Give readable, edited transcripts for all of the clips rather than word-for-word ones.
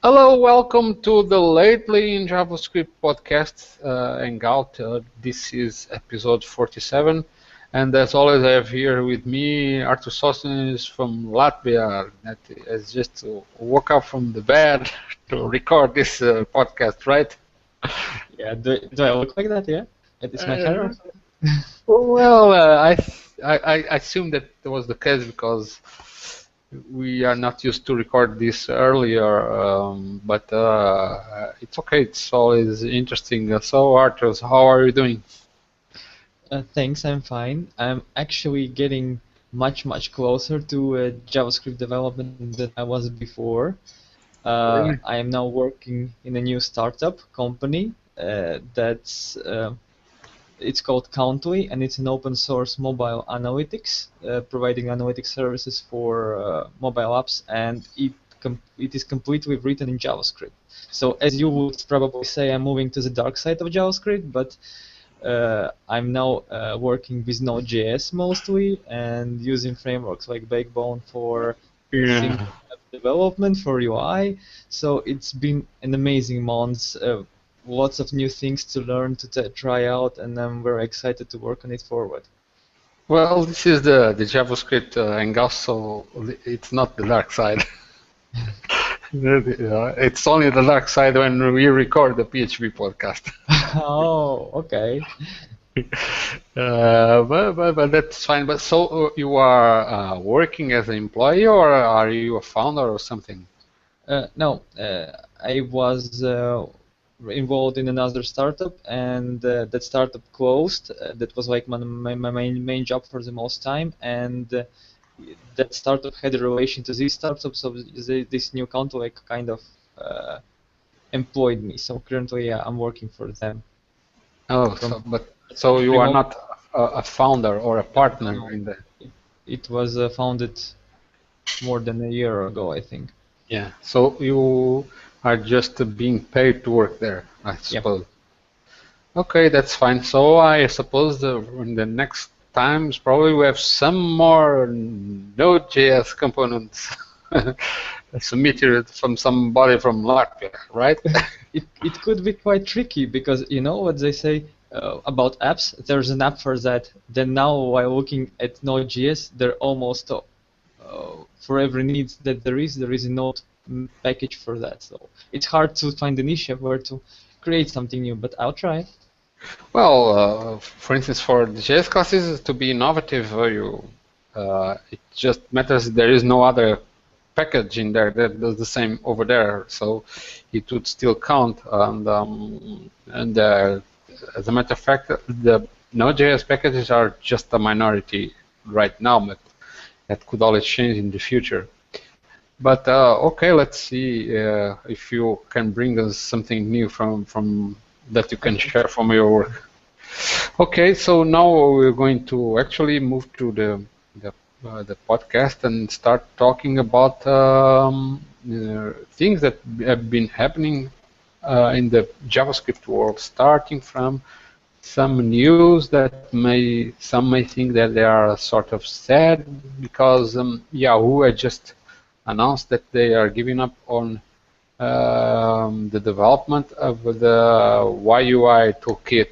Hello, welcome to the Lately in JavaScript podcast Hangout. This is episode 47, and as always, I have here with me Artur Sosnes from Latvia. That has just woke up from the bed to record this podcast, right? Yeah, do I look like that? Yeah, it's my hair. Uh, well, I assume that was the case because we are not used to record this earlier, but it's okay. It's always interesting. So, Arthur, how are you doing? Thanks, I'm fine. I'm actually getting much closer to JavaScript development than I was before. Really? I am now working in a new startup company that's it's called Countly, and it's an open source mobile analytics, providing analytics services for mobile apps, and it is completely written in JavaScript. So as you would probably say, I'm moving to the dark side of JavaScript, but I'm now working with Node.js mostly and using frameworks like Backbone for Yeah. simple app development for UI. So it's been an amazing month. Lots of new things to learn, to try out, and I'm very excited to work on it forward. Well, this is the JavaScript Hangout, so it's not the dark side. It's only the dark side when we record the PHP podcast. Oh, okay. But that's fine. But so you are working as an employee, or are you a founder or something? No, I was involved in another startup, and that startup closed. That was like my main job for the most time, and that startup had a relation to this startup, so this new company like kind of employed me. So currently, I'm working for them. Oh, From so you are remote. not a founder or a No, partner no. in the. It was founded more than a year ago, I think. Yeah. So you are just being paid to work there, I Yep. suppose. Okay, that's fine. So I suppose in the next times probably we have some more Node.js components submitted from somebody from Latvia, right? It could be quite tricky because you know what they say about apps. There's an app for that. Then now, while looking at Node.js, they're almost for every need that there is a Node package for that. So it's hard to find a niche where to create something new, but I'll try. Well, for instance, for the JS classes to be innovative, it just matters there is no other package in there that does the same over there, so it would still count. And as a matter of fact, the Node.js packages are just a minority right now, but that could always change in the future. But okay, let's see if you can bring us something new from that you can Okay. share from your work. Okay, so now we're going to actually move to the podcast and start talking about things that have been happening in the JavaScript world, starting from some news that some may think that they are sort of sad because Yahoo had just announced that they are giving up on the development of the YUI toolkit.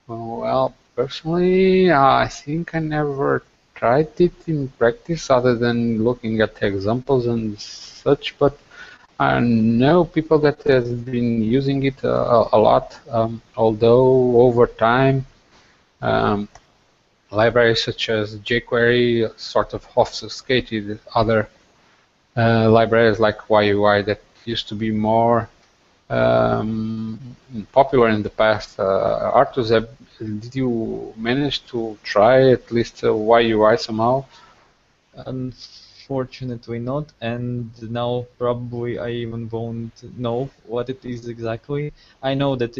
Well, personally, I think I never tried it in practice other than looking at examples and such, but I know people that have been using it a lot, although over time um, libraries such as jQuery sort of obfuscated other libraries like YUI that used to be more popular in the past. Artus, did you manage to try at least YUI somehow? Unfortunately not, and now probably I even won't know what it is exactly. I know that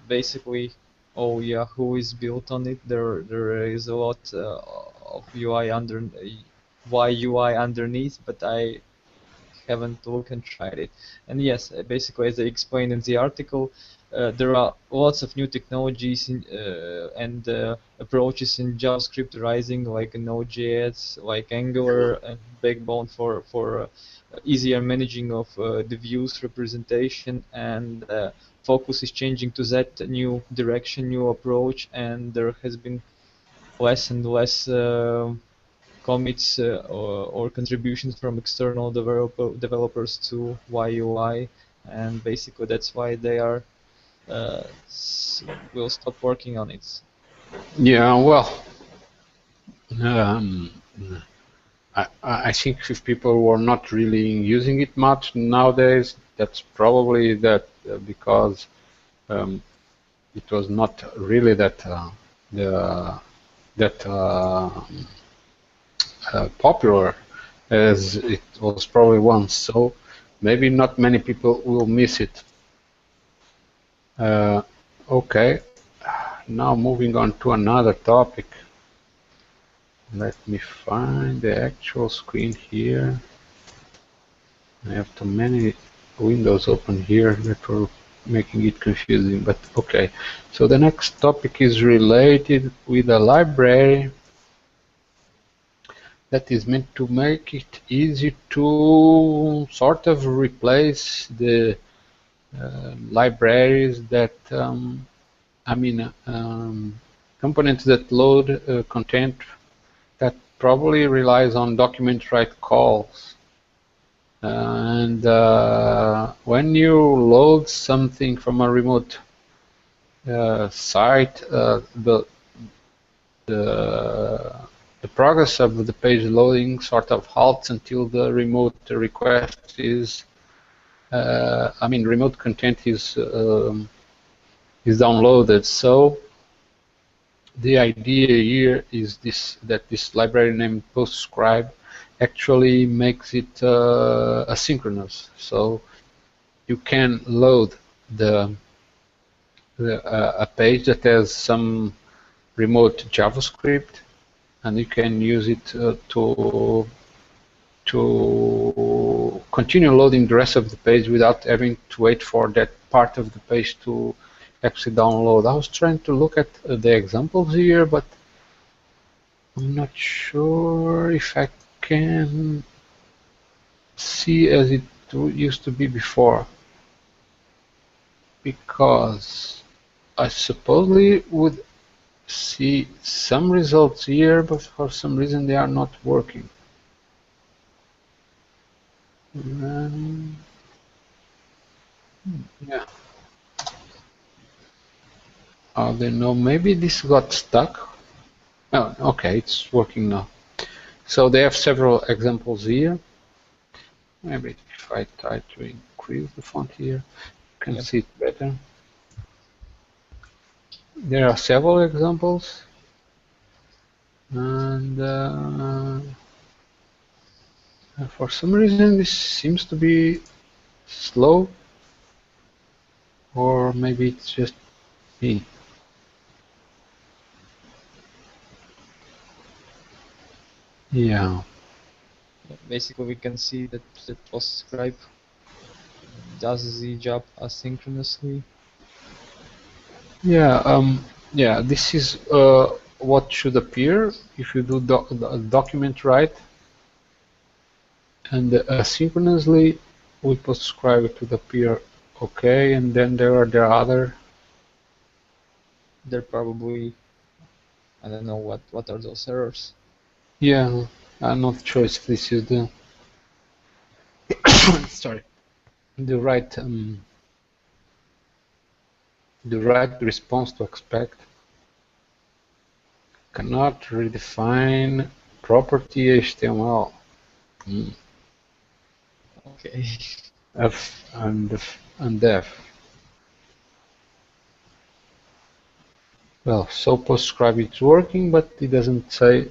basically, oh yeah, who is built on it? There is a lot of UI YUI underneath, but I haven't looked and tried it. And yes, basically, as I explained in the article, there are lots of new technologies and approaches in JavaScript rising, like Node.js, like Angular, and Backbone for easier managing of the views representation, and focus is changing to that new direction, new approach, and there has been less and less commits or contributions from external developers to YUI, and basically that's why they are will stop working on it. Yeah, well, um, I think if people were not really using it much nowadays, that's probably that because it was not really the that popular as it was probably once. So maybe not many people will miss it. Uh, okay, now moving on to another topic. Let me find the actual screen here. I have too many windows open here that were making it confusing, but okay. So the next topic is related with a library that is meant to make it easy to sort of replace the libraries that, I mean, components that load content that probably relies on document write calls. And when you load something from a remote site, the progress of the page loading sort of halts until the remote request is, remote content is downloaded. So the idea here is that this library named PostScribe actually makes it asynchronous. So you can load a page that has some remote JavaScript, and you can use it to continue loading the rest of the page without having to wait for that part of the page to actually download. I was trying to look at the examples here, but I'm not sure if I can see as it used to be before, because I supposedly would see some results here, but for some reason they are not working. Yeah. I don't know, maybe this got stuck. Oh, okay, it's working now. So they have several examples here. Maybe if I try to increase the font here, you can see it better. There are several examples, and for some reason this seems to be slow, or maybe it's just me. Yeah. Basically, we can see that PostScribe does the job asynchronously. Yeah. This is what should appear if you do document write, and asynchronously we PostScribe it to appear okay, and then there are the other. They're probably, I don't know what are those errors. Yeah, I'm not sure if this is the sorry, the right response to expect. Cannot redefine property HTML. Okay. F and F. Well, so PostScribe is working, but it doesn't say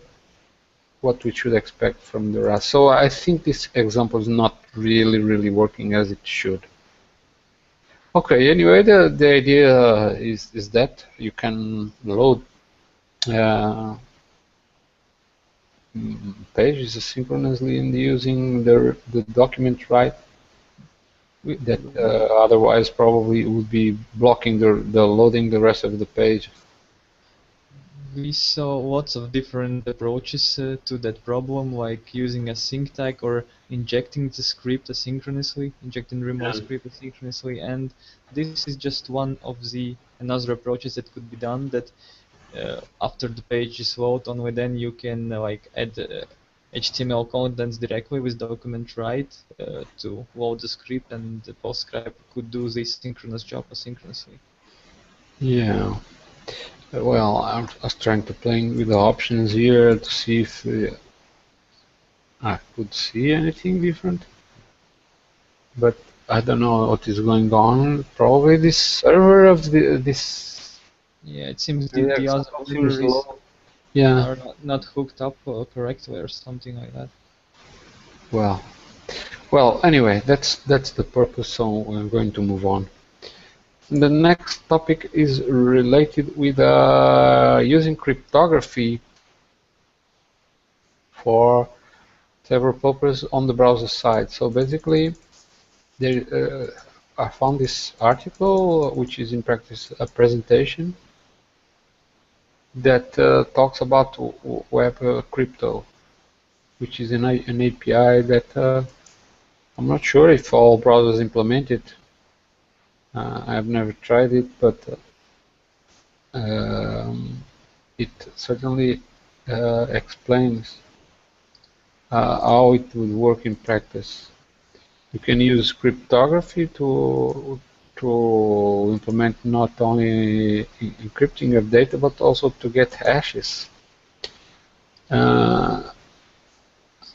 what we should expect from the rest. So I think this example is not really working as it should. Okay, anyway, the idea is that you can load pages asynchronously and using the document write that otherwise probably would be blocking the loading the rest of the page. We saw lots of different approaches to that problem, like using a sync tag or injecting the script asynchronously, injecting remote script asynchronously, and this is just one of the another approaches that could be done. That after the page is loaded, only then you can like add HTML contents directly with document write to load the script, and the PostScript could do this synchronous job asynchronously. Yeah. Well, I was trying to play with the options here to see if I could see anything different, but I don't know what is going on. Probably this server of this. Yeah, it seems the other seems libraries low. Yeah. are not hooked up correctly or something like that. Well. Anyway, that's the purpose. So we're going to move on. The next topic is related with using cryptography for several purposes on the browser side. So basically, I found this article, which is in practice a presentation that talks about web crypto, which is an API that I'm not sure if all browsers implement it. I've never tried it, but it certainly explains how it would work in practice. You can use cryptography to implement not only encrypting of data, but also to get hashes. I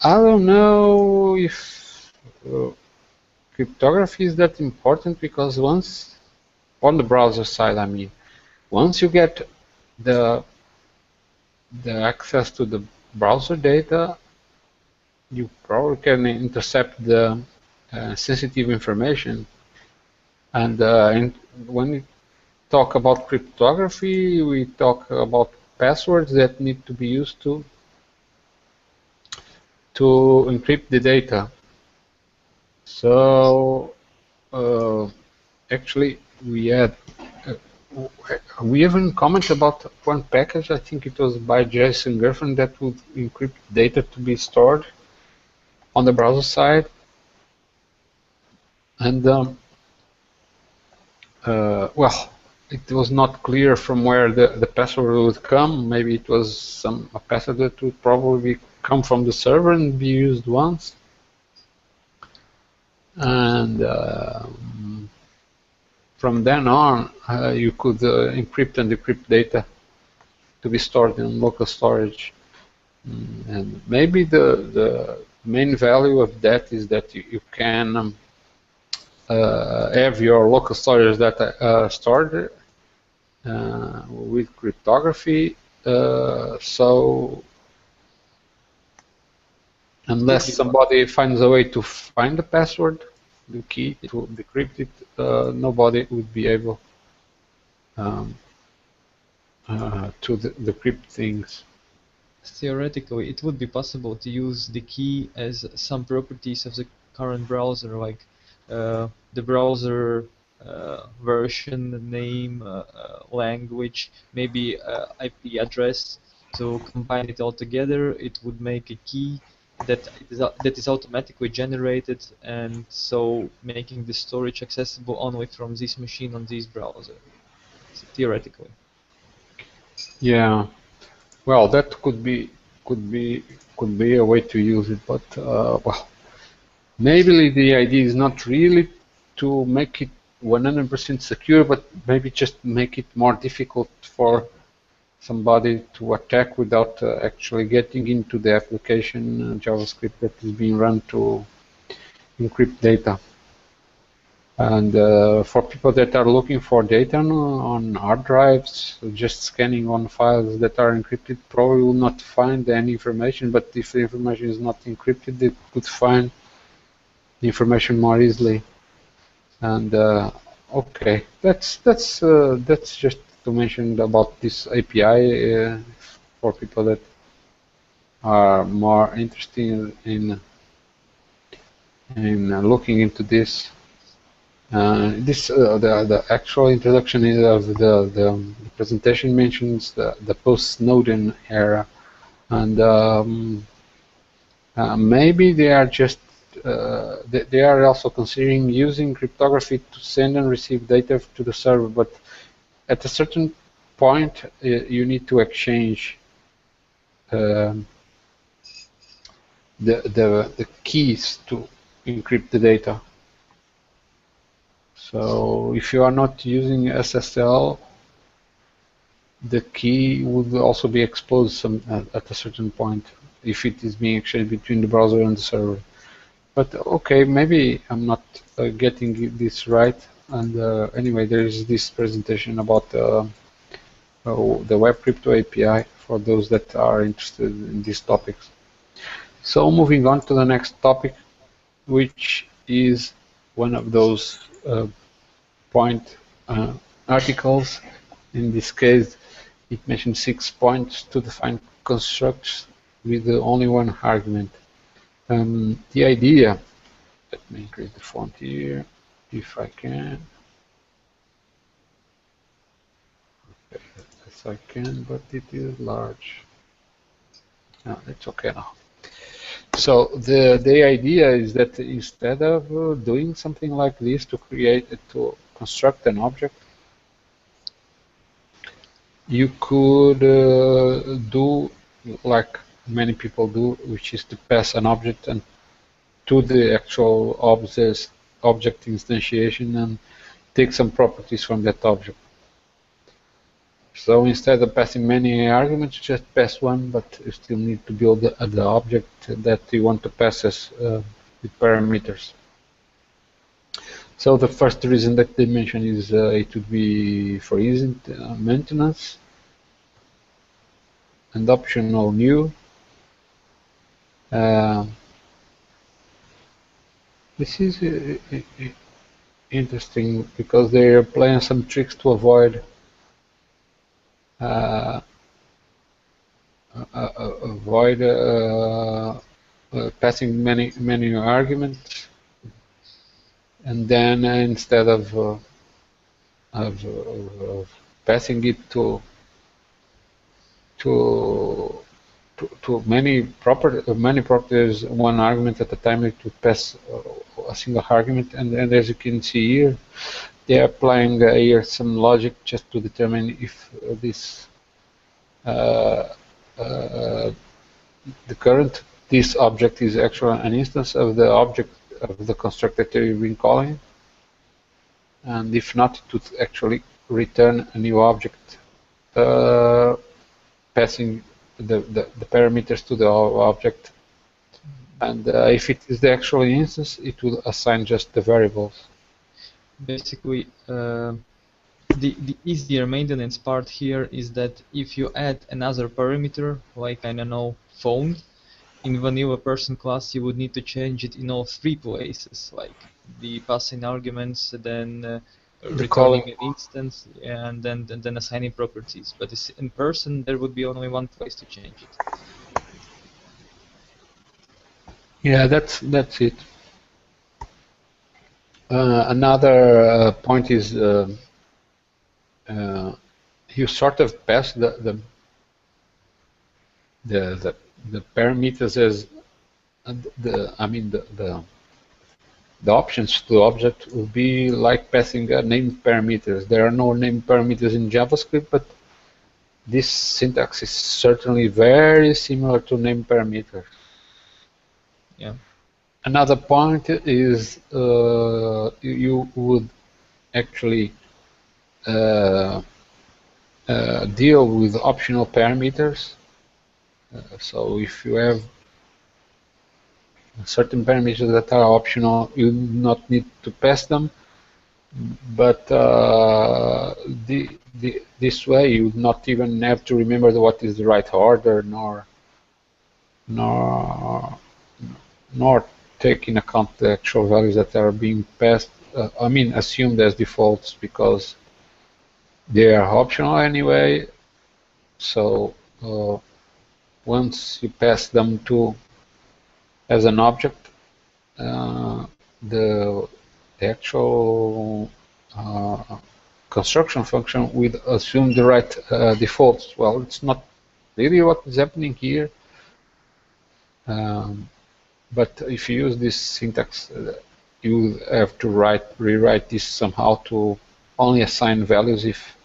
don't know if cryptography is that important, because once, on the browser side, I mean, once you get the access to the browser data, you probably can intercept the sensitive information. And when we talk about cryptography, we talk about passwords that need to be used to encrypt the data. So actually, we even commented about one package. I think it was by Jason Griffin that would encrypt data to be stored on the browser side. And well, it was not clear from where the password would come. Maybe it was a password that would probably come from the server and be used once. And from then on, you could encrypt and decrypt data to be stored in local storage. And maybe the main value of that is that you can have your local storage data stored with cryptography. So unless somebody finds a way to find the password, the key to decrypt it, nobody would be able to decrypt things. Theoretically, it would be possible to use the key as some properties of the current browser, like the browser version, name, language, maybe IP address. To combine it all together, it would make a key that is automatically generated, and so making the storage accessible only from this machine on this browser, theoretically. Yeah, well, that could be a way to use it, but well, maybe the idea is not really to make it 100% secure, but maybe just make it more difficult for somebody to attack without actually getting into the application JavaScript that is being run to encrypt data. And for people that are looking for data on hard drives, just scanning on files that are encrypted probably will not find any information, but if the information is not encrypted, they could find the information more easily. And okay, that's just to mention about this API for people that are more interested in looking into this. The actual introduction is of the presentation mentions the post-Snowden era, and maybe they are just they are also considering using cryptography to send and receive data to the server, but at a certain point you need to exchange the keys to encrypt the data. So if you are not using SSL, the key would also be exposed at a certain point if it is being exchanged between the browser and the server. But okay, maybe I'm not getting this right. And anyway, there is this presentation about the Web Crypto API for those that are interested in these topics. So moving on to the next topic, which is one of those point articles. In this case, it mentions 6 points to define constructs with only one argument. The idea, let me increase the font here, if I can. Okay, yes, I can, but it is large. No, it's okay now. So the idea is that instead of doing something like this to construct an object, you could do like many people do, which is to pass an object and to the actual object instantiation and take some properties from that object. So instead of passing many arguments, just pass one, but you still need to build the object that you want to pass as with parameters. So the first reason that they mention is it would be for easy maintenance and optional new. This is interesting because they are playing some tricks to avoid passing many arguments, and then instead of passing it to many properties, one argument at a time, it would pass a single argument, and as you can see here, they are applying here some logic just to determine if this this object is actually an instance of the object of the construct that you've been calling, and if not, it would actually return a new object passing the parameters to the object, and if it is the actual instance, it will assign just the variables. Basically, the easier maintenance part here is that if you add another parameter, like, I don't know, phone, in vanilla person class, you would need to change it in all 3 places, like the passing arguments, then returning an instance, and then assigning properties. But in person, there would be only one place to change it. Yeah, that's it. Another point is you sort of pass the parameters as the options to the object will be like passing named parameters. There are no named parameters in JavaScript, but this syntax is certainly very similar to named parameters. Yeah. Another point is you would actually deal with optional parameters. So if you have certain parameters that are optional, you do not need to pass them, but this way you would not even have to remember what is the right order, nor take in account the actual values that are being passed. Assumed as defaults, because they are optional anyway. So once you pass them to as an object, the the actual construction function will assume the right defaults. Well, it's not really what is happening here. But if you use this syntax, you have to rewrite this somehow to only assign values if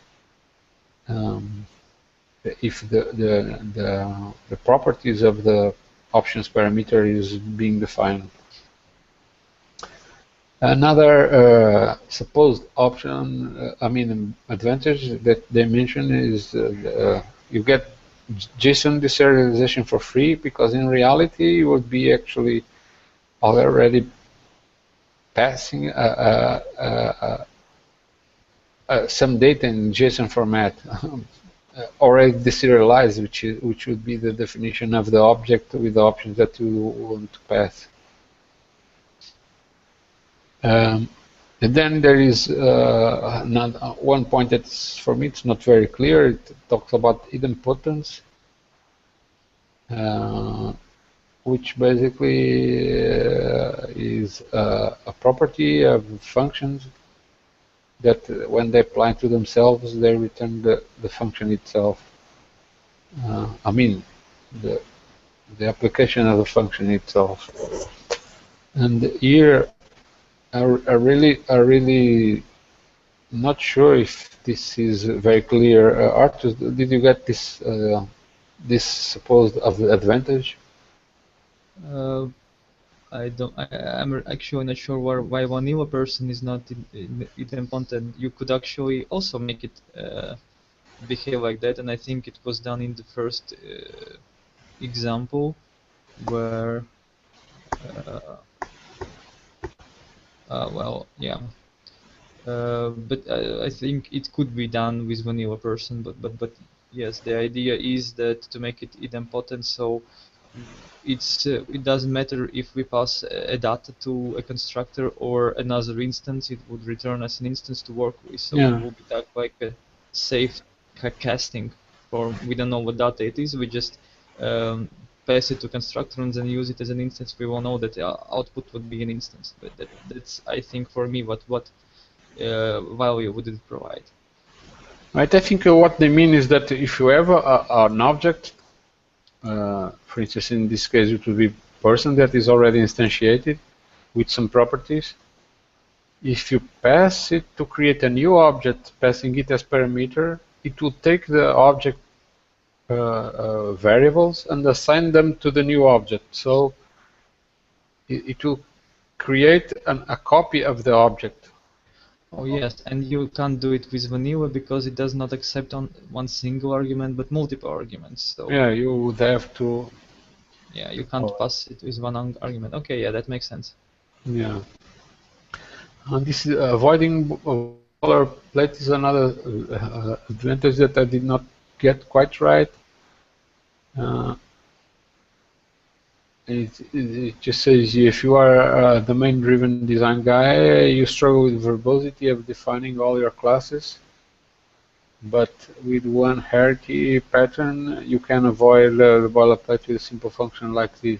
the properties of the options parameter is being defined. Another supposed option, advantage that they mention is you get JSON deserialization for free, because in reality you would be actually already passing some data in JSON format already deserialized, which would be the definition of the object with the options that you want to pass. And then there is one point that's, for me, it's not very clear. It talks about idempotence, which basically is a property of functions that when they apply to themselves, they return the function itself. The application of the function itself. And here, I really not sure if this is very clear. Arthur, did you get this this supposed advantage? I'm actually not sure why vanilla person is not idempotent. You could actually also make it behave like that, and I think it was done in the first example where but I think it could be done with vanilla person, but yes, the idea is that to make it idempotent, so it doesn't matter if we pass a data to a constructor or another instance, it would return as an instance to work with. So it will be like a safe casting form. We don't know what data it is, we just pass it to constructor and then use it as an instance. We will know that the output would be an instance. But that's, I think, for me, what value would it provide? Right. I think what they mean is that if you have an object, for instance, in this case, it would be person that is already instantiated with some properties. If you pass it to create a new object, passing it as parameter, it will take the object variables and assign them to the new object. So it will create a copy of the object. Oh yes, and you can't do it with vanilla because it does not accept one single argument but multiple arguments. So yeah, you would have to. Yeah, you can't pass it with one argument. Okay, yeah, that makes sense. Yeah. And this is avoiding boilerplate is another advantage that I did not get quite right. It just says if you are a domain-driven design guy, you struggle with verbosity of defining all your classes. But with one hierarchy pattern, you can avoid the boilerplate with a simple function like this.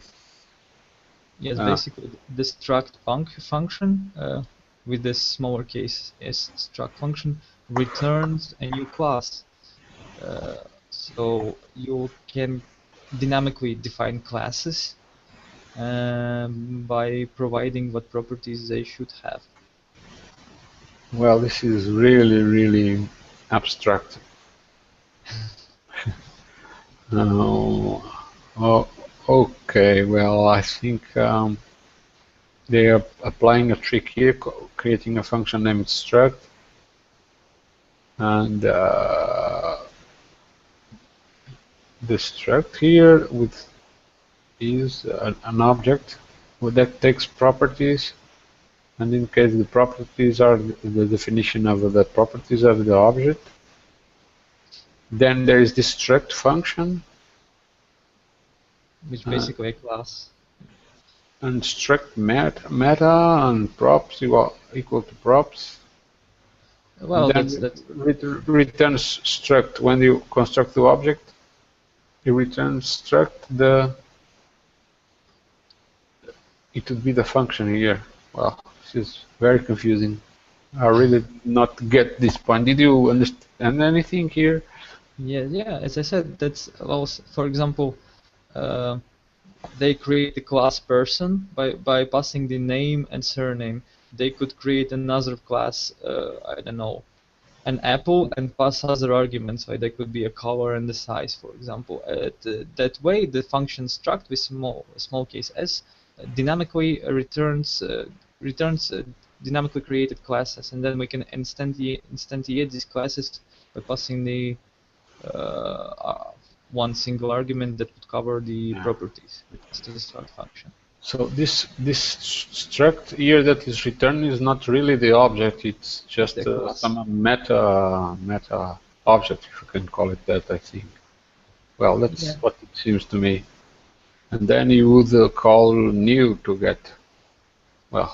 Yes, basically the struct function with this smaller case s struct function returns a new class. So you can dynamically define classes by providing what properties they should have. Well, this is really, really abstract. Okay, well, I think they are applying a trick here, creating a function named struct, and the struct here is an object that takes properties, and in case the properties are the definition of the properties of the object, then there is this struct function, which basically a class. And struct meta and props equal to props. Well, that's returns struct when you construct the object. It returns struct it would be the function here. Well, this is very confusing. I really did not get this point. Did you understand anything here? Yeah. As I said, that's allows, for example, uh, they create the class person by passing the name and surname. They could create another class, I don't know, an apple, and pass other arguments. Like they could be a color and the size, for example. That way, the function struct with small case s dynamically returns dynamically created classes, and then we can instantiate these classes by passing the one single argument that would cover the Yeah. properties to the struct function. So this struct here that is returned is not really the object. It's just The class. some meta object, if you can call it that. I think. Well, that's what it seems to me. And then you would call new to get. Well,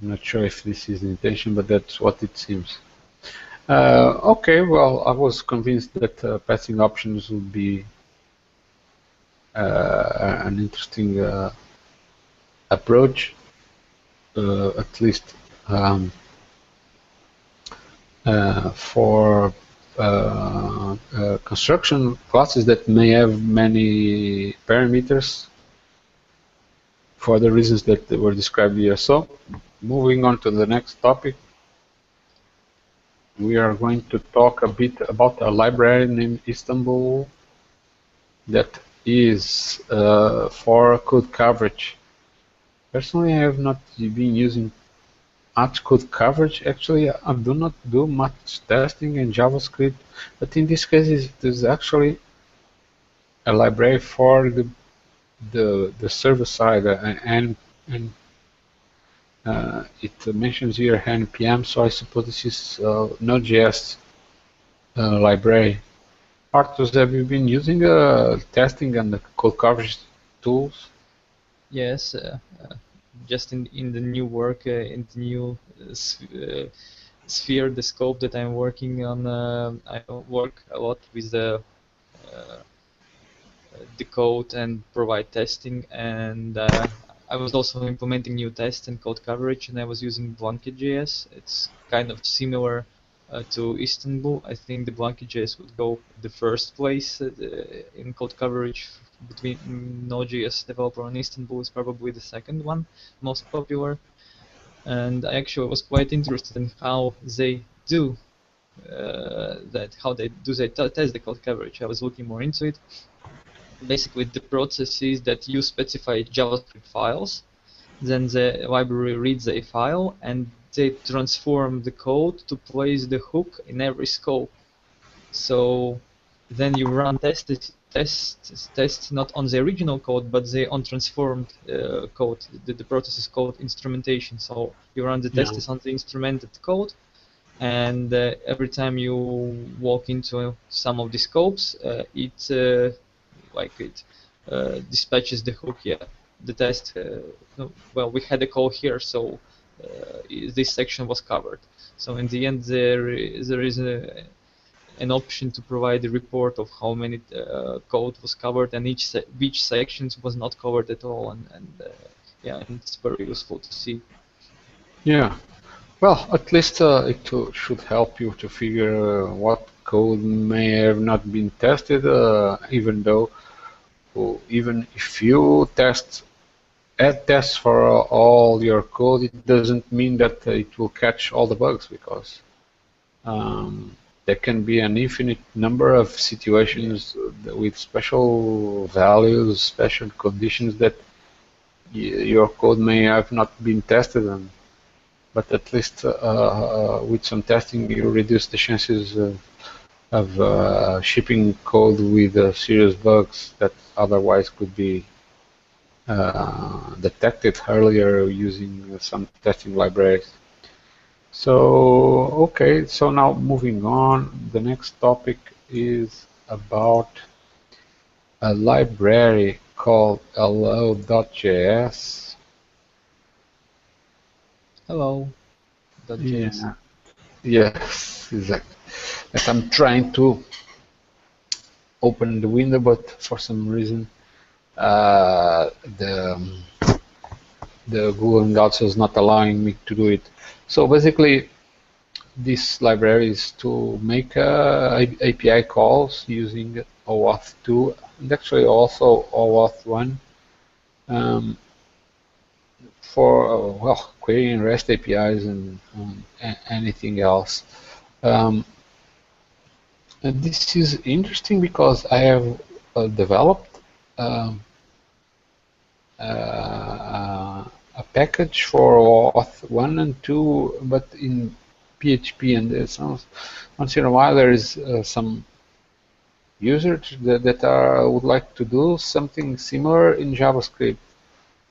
I'm not sure if this is the intention, but that's what it seems. Okay, well, I was convinced that passing options would be an interesting approach, at least for construction classes that may have many parameters for the reasons that were described here. So, moving on to the next topic, we are going to talk a bit about a library named Istanbul that is for code coverage. Personally, I have not been using much code coverage. Actually, I do not do much testing in JavaScript, but in this case, it is actually a library for the server side, and it mentions here npm, so I suppose this is Node.js library. Arthur, have you been using testing and the code coverage tools? Yes, just in the new work, in the new sphere, the scope that I'm working on, I work a lot with the code and provide testing, and I was also implementing new tests and code coverage, and I was using Blanket.js. It's kind of similar to Istanbul. I think the Blanket.js would go the first place in code coverage between Node.js developer and Istanbul is probably the second one, most popular. And I actually was quite interested in how they do test the code coverage. I was looking more into it. Basically, the process is that you specify JavaScript files, then the library reads a file, and they transform the code to place the hook in every scope. So then you run tests not on the original code, but the on transformed code. The process is called instrumentation. So you run the tests on the instrumented code, and every time you walk into some of the scopes, it dispatches the hook. Yeah, the test. Well, we had a call here, so this section was covered. So in the end, there is an option to provide a report of how many code was covered, and which sections was not covered at all, and yeah, it's very useful to see. Yeah. Well, at least it should help you to figure what code may have not been tested, even if you add tests for all your code, it doesn't mean that it will catch all the bugs, because there can be an infinite number of situations with special values, special conditions that your code may have not been tested on. But at least with some testing, you reduce the chances of shipping code with serious bugs that otherwise could be detected earlier using some testing libraries. So, okay, so now moving on, the next topic is about a library called hello.js. Hello.js. Yeah. Yes, exactly. That I'm trying to open the window, but for some reason uh, the the Google Hangouts is not allowing me to do it. So basically, this library is to make API calls using OAuth 2 and actually also OAuth 1 um, for well, querying REST APIs and anything else. And this is interesting because I have developed um, a package for OAuth 1 and 2, but in PHP, and once in a while there is some users that would like to do something similar in JavaScript.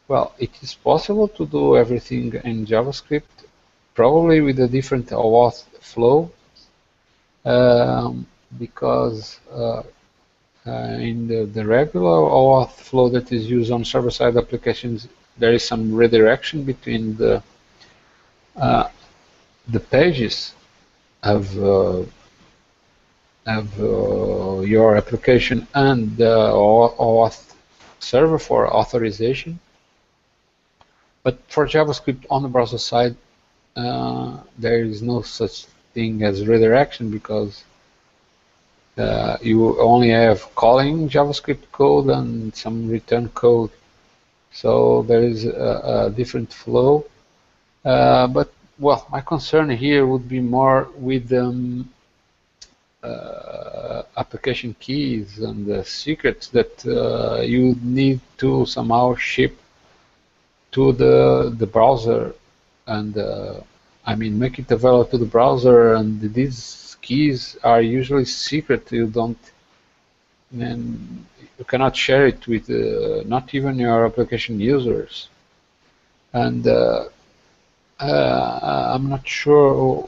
Well, it is possible to do everything in JavaScript, probably with a different OAuth flow, because in the regular OAuth flow that is used on server-side applications, there is some redirection between the pages of your application and the OAuth server for authorization. But for JavaScript on the browser side, there is no such thing as redirection because you only have calling JavaScript code and some return code. So there is a different flow. But well, my concern here would be more with application keys and the secrets that you need to somehow ship to the browser, and I mean make it available to the browser, and these keys are usually secret. You don't, and you cannot share it with not even your application users. And I'm not sure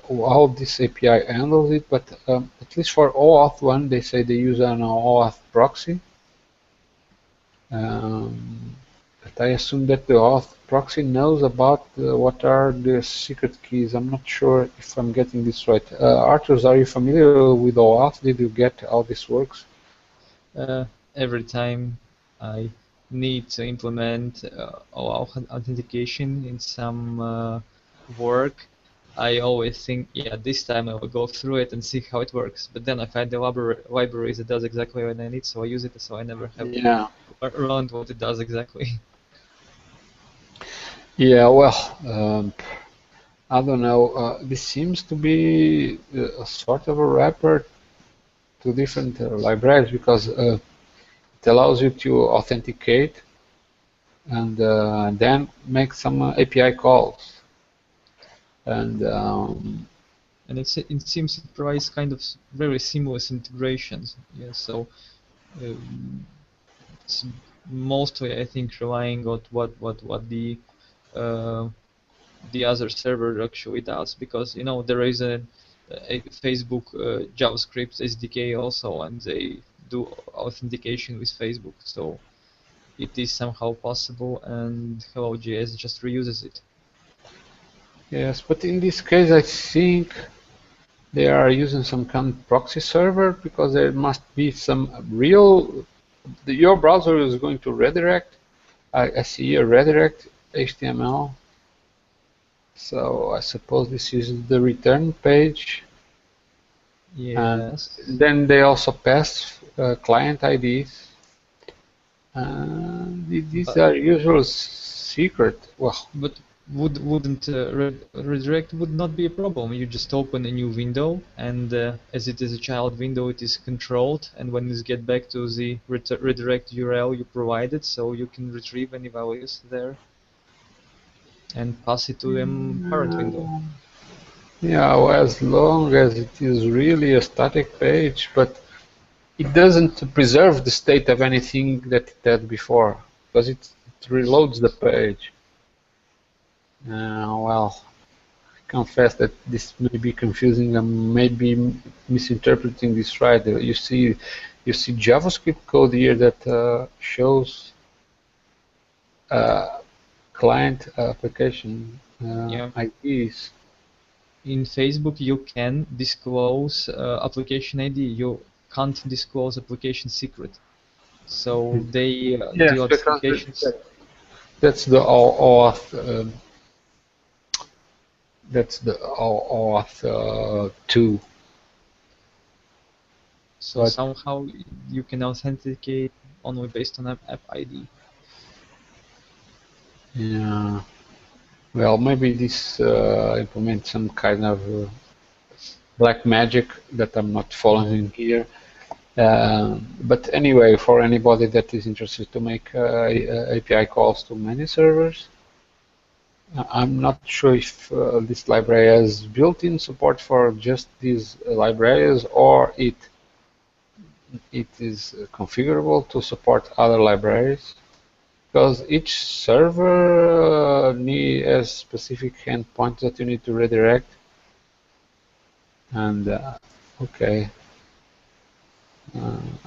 how this API handles it, but at least for OAuth 1, they say they use an OAuth proxy. But I assume that the OAuth proxy knows about what are the secret keys. I'm not sure if I'm getting this right. Arthur, are you familiar with OAuth? Did you get how this works? Every time I need to implement OAuth authentication in some work, I always think, yeah, this time I will go through it and see how it works. But then I find the libraries that does exactly what I need, so I use it, so I never have learned what it does exactly. Yeah, well, I don't know. This seems to be a sort of a wrapper to different libraries because it allows you to authenticate and then make some API calls. And it seems it provides kind of very seamless integrations. Yeah, so it's mostly I think relying on what the other server actually does, because you know there is a Facebook JavaScript SDK also, and they do authentication with Facebook, so it is somehow possible, and Hello.js just reuses it. yes, but in this case, I think they are using some kind of proxy server because there must be some real. Your browser is going to redirect. I see a redirect HTML. So I suppose this is the return page. Yes. And then they also pass client IDs. These are usually secret. Well, but wouldn't redirect would not be a problem. You just open a new window, and as it is a child window, it is controlled, and when you get back to the redirect URL you provided, so you can retrieve any values there and pass it to a parent window. Yeah, well, as long as it is really a static page, but it doesn't preserve the state of anything that it had before, because it reloads the page. Well, I confess that this may be confusing. I may be misinterpreting this right. You see JavaScript code here that shows client application IDs. In Facebook, you can disclose application ID. You can't disclose application secret. So they do authentications. That's the OAuth. That's the OAuth 2. So But somehow you can authenticate only based on app ID. yeah, well, maybe this implements some kind of black magic that I'm not following here. But anyway, for anybody that is interested to make API calls to many servers, I'm not sure if this library has built-in support for just these libraries, or it is configurable to support other libraries, because each server has specific endpoints that you need to redirect. And okay,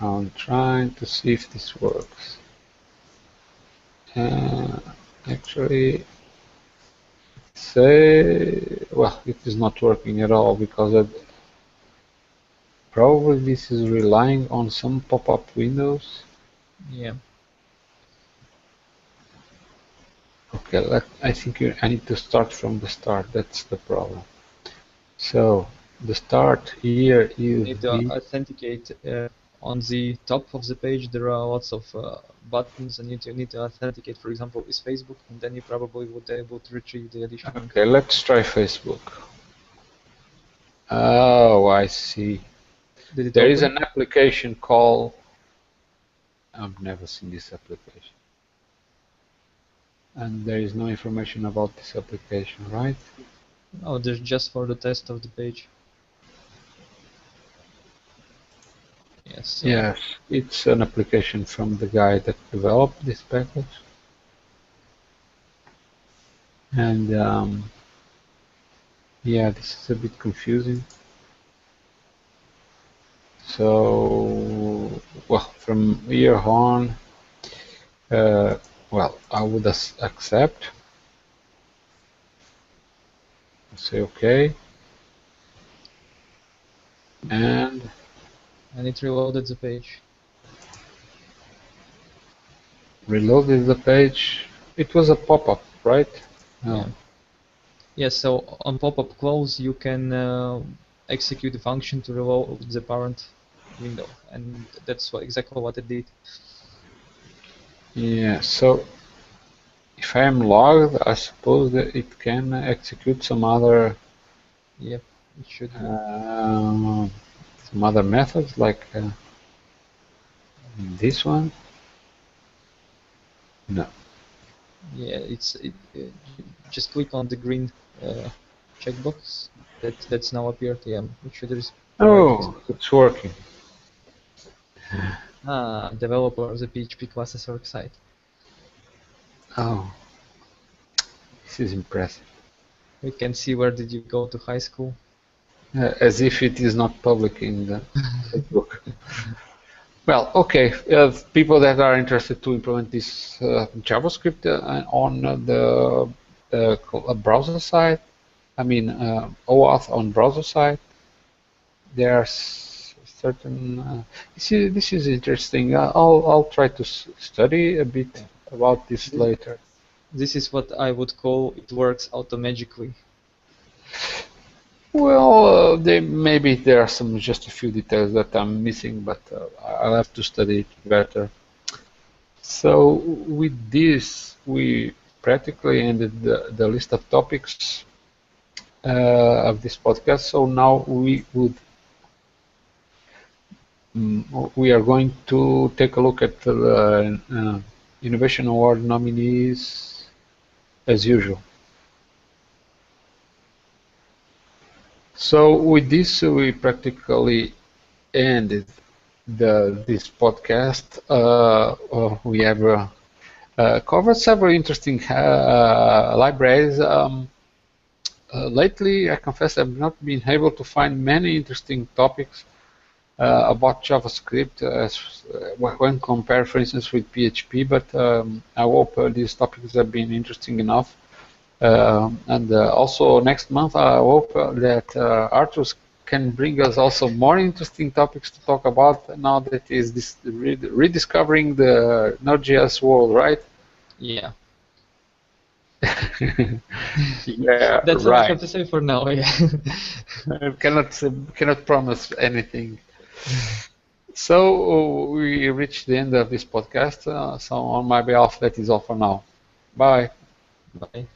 I'm trying to see if this works. Actually, well, it is not working at all, because probably this is relying on some pop-up windows. Yeah. Okay, I think I need to start from the start. That's the problem. So the start here You is need to authenticate on the top of the page. There are lots of buttons, and you need to authenticate. For example, is Facebook, and then you probably would be able to retrieve the additional. Okay, let's try Facebook. Oh, I see. Did it There is open? an application called, I've never seen this application. And there is no information about this application, right? Oh, there's just for the test of the page. Yes. So Yes, it's an application from the guy that developed this package. And yeah, this is a bit confusing. So, well, from here on, well, I would accept, say okay, and it reloaded the page. reloaded the page. It was a pop-up, right? No. Yeah. Yes. So on pop-up close, you can execute the function to reload the parent window, and that's exactly what it did. Yeah, so if I am logged, I suppose that it can execute some other Yep, it should be. some other methods like this one. No. Yeah, just click on the green checkbox that's now appeared. Yeah, it should provide you. Oh, it's working. Developer, the PHP classes org site. Oh, this is impressive. We can see where did you go to high school. As if it is not public in the Facebook. Well, okay. People that are interested to implement this JavaScript on the browser side, I mean OAuth on browser side, there are certain. This is interesting. I'll try to study a bit about this later. This is what I would call it works automagically. Well, maybe there are just a few details that I'm missing, but I'll have to study it better. So with this, we practically ended the list of topics of this podcast. So now we are going to take a look at the Innovation Award nominees as usual. So with this, we practically ended this podcast. We have covered several interesting libraries. Lately, I confess I've not been able to find many interesting topics about JavaScript when compared, for instance, with PHP, but I hope these topics have been interesting enough. And also next month, I hope that Arthur can bring us also more interesting topics to talk about now that is this rediscovering the Node.js world, right? Yeah. Yeah, That's all I have right. to say for now. Yeah. Cannot promise anything. So we reached the end of this podcast. So on my behalf, that is all for now. Bye. Bye.